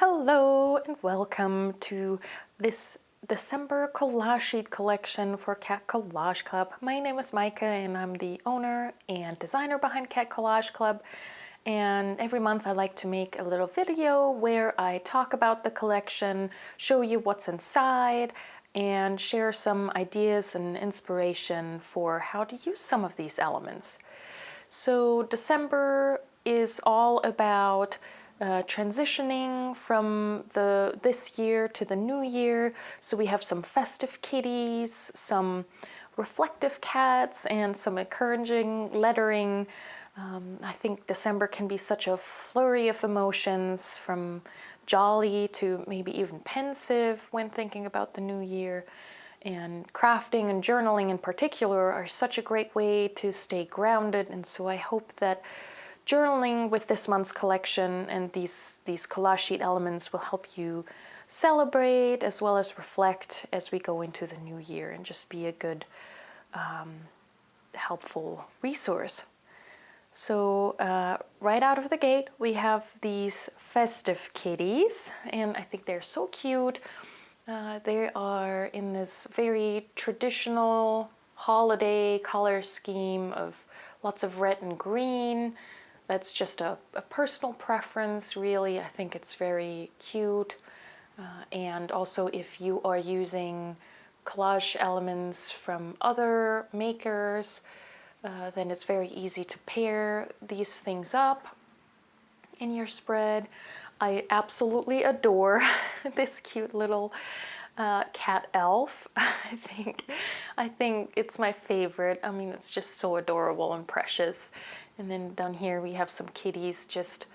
Hello and welcome to this December Collage Sheet Collection for Cat Collage Club. My name is Micah and I'm the owner and designer behind Cat Collage Club. And every month I like to make a little video where I talk about the collection, show you what's inside, and share some ideas and inspiration for how to use some of these elements. So December is all about transitioning from this year to the new year. So we have some festive kitties, some reflective cats, and some encouraging lettering. I think December can be such a flurry of emotions, from jolly to maybe even pensive when thinking about the new year. And crafting and journaling in particular are such a great way to stay grounded, and so I hope that journaling with this month's collection and these collage sheet elements will help you celebrate as well as reflect as we go into the new year, and just be a good, helpful resource. So right out of the gate, we have these festive kitties, and I think they're so cute. They are in this very traditional holiday color scheme of lots of red and green. That's just a personal preference, really. I think it's very cute. And also, if you are using collage elements from other makers, then it's very easy to pair these things up in your spread. I absolutely adore this cute little cat elf. I think it's my favorite. I mean, it's just so adorable and precious. And then down here we have some kitties just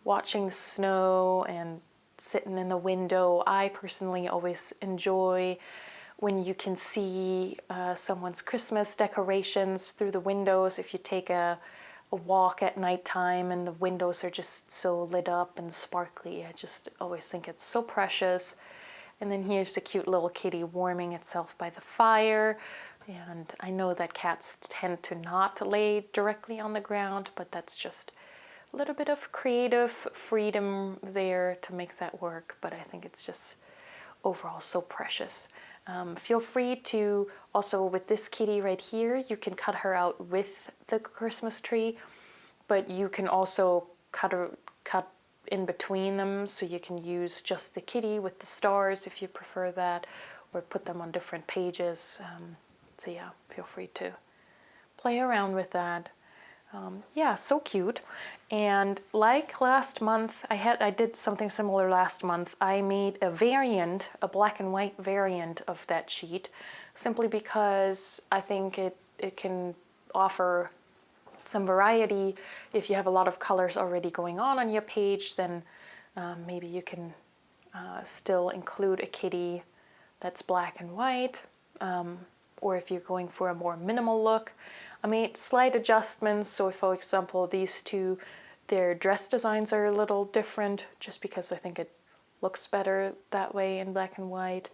watching the snow and sitting in the window. I personally always enjoy when you can see someone's Christmas decorations through the windows. If you take a walk at nighttime and the windows are just so lit up and sparkly, I just always think it's so precious. And then here's the cute little kitty warming itself by the fire. And I know that cats tend to not lay directly on the ground, but that's just a little bit of creative freedom there to make that work. But I think it's just overall so precious. Feel free to also, with this kitty right here, you can cut her out with the Christmas tree, but you can also cut in between them, so you can use just the kitty with the stars if you prefer that, or put them on different pages. So yeah, feel free to play around with that. Yeah, so cute. And like last month, I did something similar last month. I made a variant, a black and white variant of that sheet, simply because I think it can offer some variety. If you have a lot of colors already going on your page, then maybe you can still include a kitty that's black and white. Or if you're going for a more minimal look. I made slight adjustments. So for example, these two, their dress designs are a little different, just because I think it looks better that way in black and white.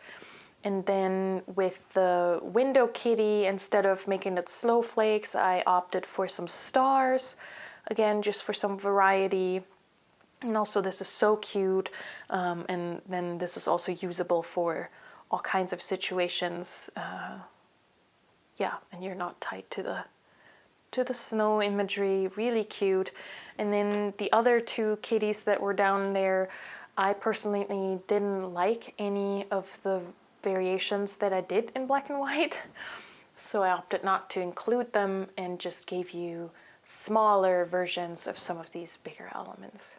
And then with the window kitty, instead of making it snowflakes, I opted for some stars, again, just for some variety. And also this is so cute. And then this is also usable for all kinds of situations. Yeah, and you're not tied to the snow imagery. Really cute. And then the other two kitties that were down there, I personally didn't like any of the variations that I did in black and white, so I opted not to include them and just gave you smaller versions of some of these bigger elements.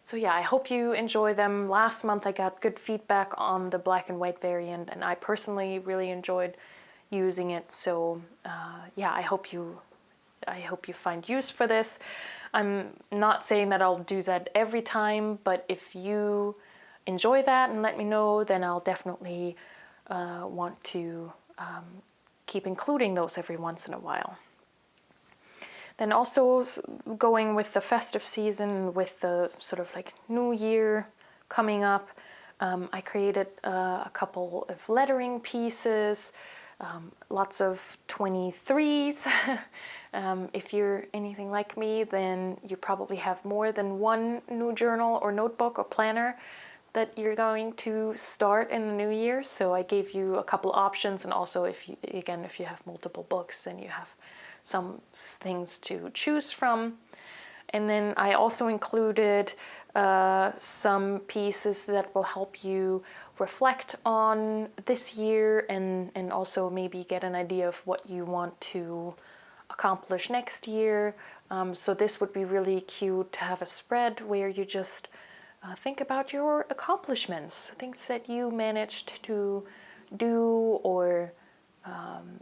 So yeah, I hope you enjoy them. Last month I got good feedback on the black and white variant, and I personally really enjoyed using it. So yeah, I hope you find use for this. I'm not saying that I'll do that every time, but if you enjoy that and let me know, then I'll definitely want to keep including those every once in a while. Then also going with the festive season, with the sort of like New Year coming up, I created a couple of lettering pieces. Lots of 23s. If you're anything like me, then you probably have more than one new journal or notebook or planner that you're going to start in the new year. So I gave you a couple options, and also if you have multiple books, then you have some things to choose from. And then I also included some pieces that will help you reflect on this year, and also maybe get an idea of what you want to accomplish next year. So this would be really cute to have a spread where you just think about your accomplishments, things that you managed to do or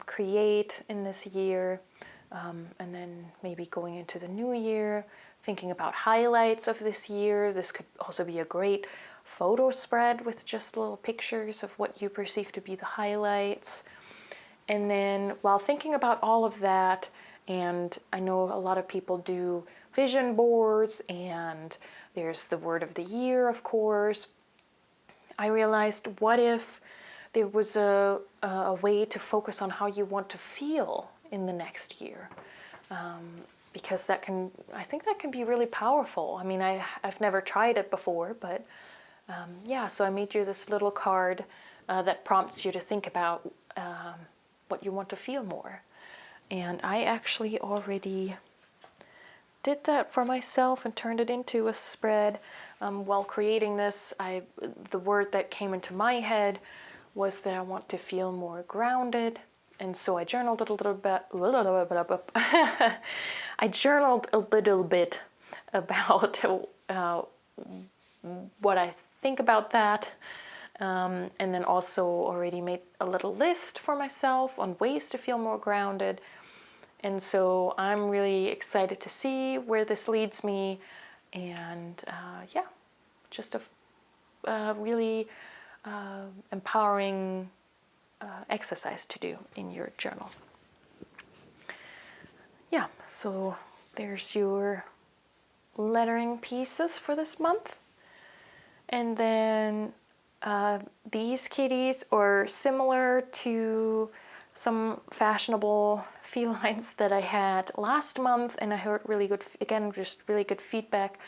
create in this year. And then maybe going into the new year, thinking about highlights of this year. This could also be a great photo spread with just little pictures of what you perceive to be the highlights. And then while thinking about all of that, and I know a lot of people do vision boards, and there's the word of the year, of course, I realized, what if there was a way to focus on how you want to feel in the next year? Because I think that can be really powerful. I mean, I've never tried it before, but yeah, so I made you this little card that prompts you to think about what you want to feel more. And I actually already did that for myself and turned it into a spread. While creating this, the word that came into my head was that I want to feel more grounded. And so I journaled a little bit. I journaled a little bit about what I think about that. And then also already made a little list for myself on ways to feel more grounded. And so I'm really excited to see where this leads me. And yeah, just a really empowering exercise to do in your journal. Yeah, so there's your lettering pieces for this month. And then these kitties are similar to some fashionable felines that I had last month, and I heard really good, again, just really good feedback.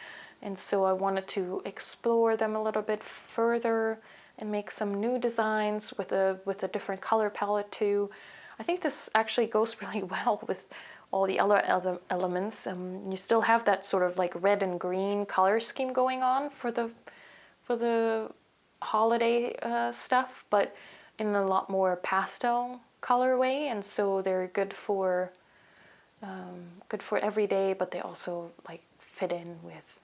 And so I wanted to explore them a little bit further and make some new designs with a different color palette too. I think this actually goes really well with all the other elements. You still have that sort of like red and green color scheme going on for the holiday stuff, but in a lot more pastel colorway, and so they're good for every day, but they also like fit in with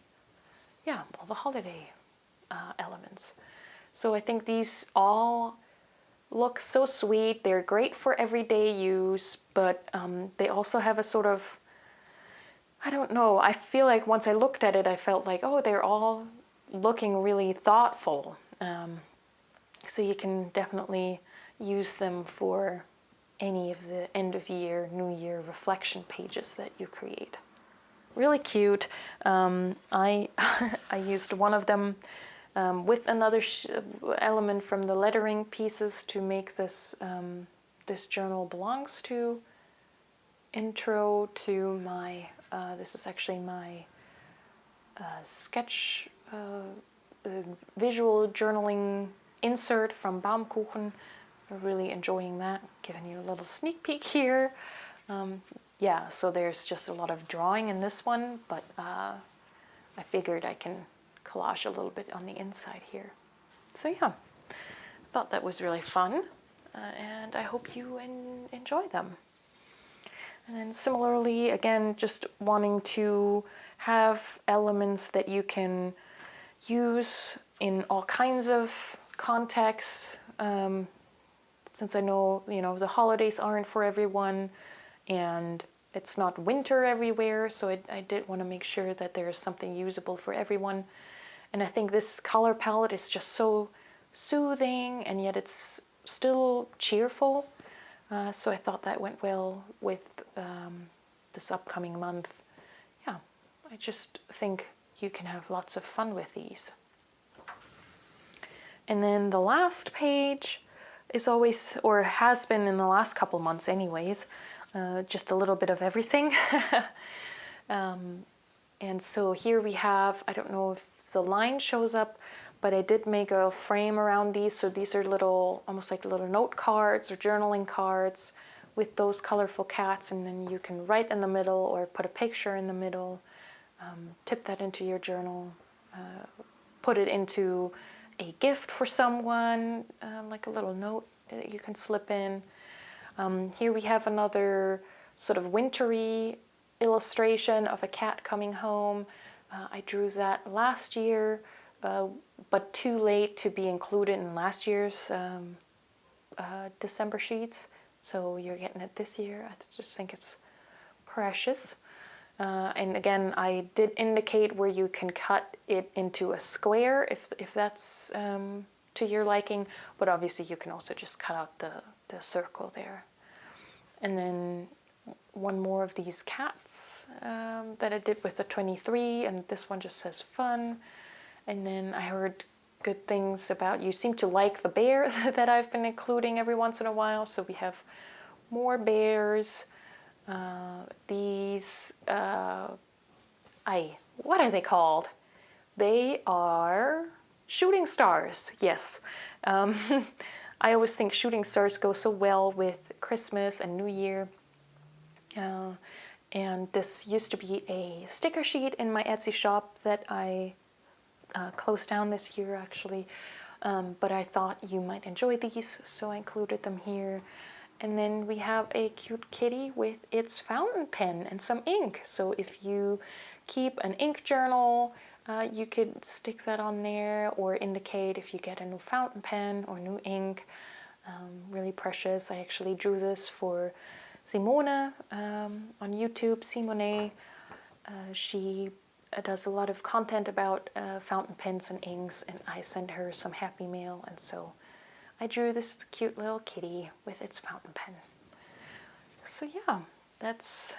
all the holiday elements. So I think these all look so sweet. They're great for everyday use, but they also have a sort of, I don't know, I feel like once I looked at it, I felt like, oh, they're all looking really thoughtful. So you can definitely use them for any of the end of year, new year reflection pages that you create. Really cute. I used one of them with another element from the lettering pieces to make this this journal belongs to. Intro to my, this is actually my sketch visual journaling insert from Baumkuchen. I'm really enjoying that, giving you a little sneak peek here. Yeah, so there's just a lot of drawing in this one, but I figured I can collage a little bit on the inside here. So yeah, I thought that was really fun, and I hope you enjoy them. And then similarly, again, just wanting to have elements that you can use in all kinds of contexts. Since I know, the holidays aren't for everyone, and it's not winter everywhere, so I did want to make sure that there's something usable for everyone. And I think this color palette is just so soothing, and yet it's still cheerful. So I thought that went well with this upcoming month. Yeah, I just think you can have lots of fun with these. And then the last page is always, or has been in the last couple months anyways, just a little bit of everything. And so here we have, I don't know if the line shows up, but I did make a frame around these. So these are little, almost like little note cards or journaling cards with those colorful cats, and then you can write in the middle or put a picture in the middle, tip that into your journal, put it into a gift for someone, like a little note that you can slip in. Here we have another sort of wintry illustration of a cat coming home. I drew that last year, but too late to be included in last year's December sheets. So you're getting it this year. I just think it's precious. And again, I did indicate where you can cut it into a square if that's to your liking, but obviously you can also just cut out the circle there. And then one more of these cats that I did with the 23, and this one just says fun. And then I heard good things about, you seem to like the bear that I've been including every once in a while, so we have more bears. These, what are they called? They are shooting stars, yes. I always think shooting stars go so well with Christmas and New Year. And this used to be a sticker sheet in my Etsy shop that I closed down this year, actually. But I thought you might enjoy these, so I included them here. And then we have a cute kitty with its fountain pen and some ink. So if you keep an ink journal, you could stick that on there or indicate if you get a new fountain pen or new ink. Really precious. I actually drew this for Simone on YouTube. Simone, she does a lot of content about fountain pens and inks, and I sent her some happy mail, and so I drew this cute little kitty with its fountain pen. So yeah, that's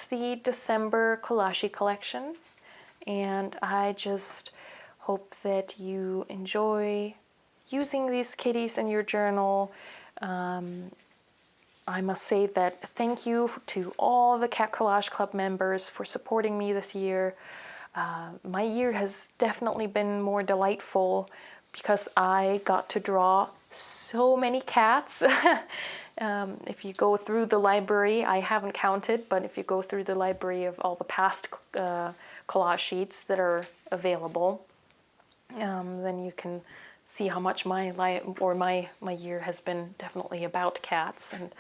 the December Collage Sheet Collection, and I just hope that you enjoy using these kitties in your journal. I must say that thank you to all the Cat Collage Club members for supporting me this year. My year has definitely been more delightful because I got to draw so many cats. If you go through the library, I haven't counted, but if you go through the library of all the past collage sheets that are available, then you can see how much my year has been definitely about cats, and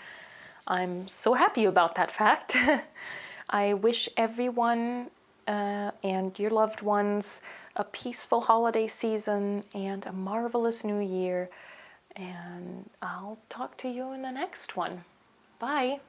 I'm so happy about that fact. I wish everyone and your loved ones a peaceful holiday season and a marvelous new year, and I'll talk to you in the next one. Bye.